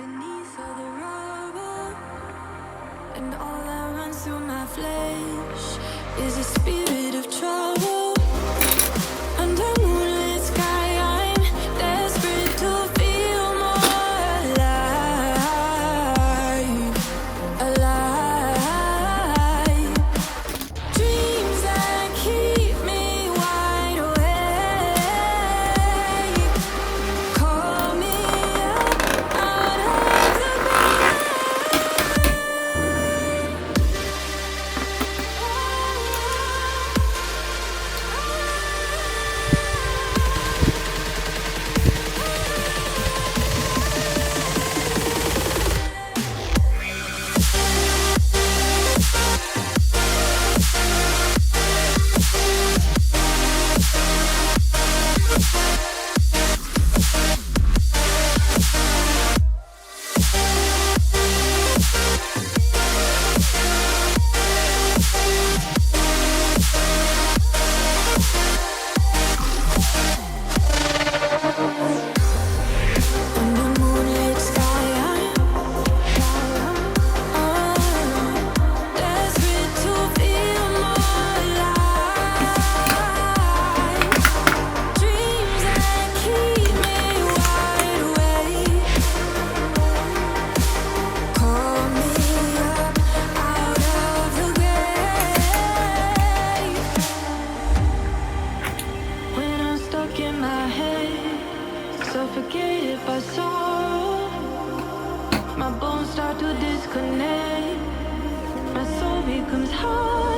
beneath all the rubble, and all that runs through my flesh is a spirit of trouble. Under moonlit sky, I'm desperate to feel more alive, alive. Dreams that keep me wide awake, call me up out of the grave. Under moonlit sky, I'm desperate to feel more alive. Dreams that keep me wide awake, call me up out of the grave. When I'm stuck in my head, suffocated by sorrow, my bones start to disconnect. My soul becomes hollow.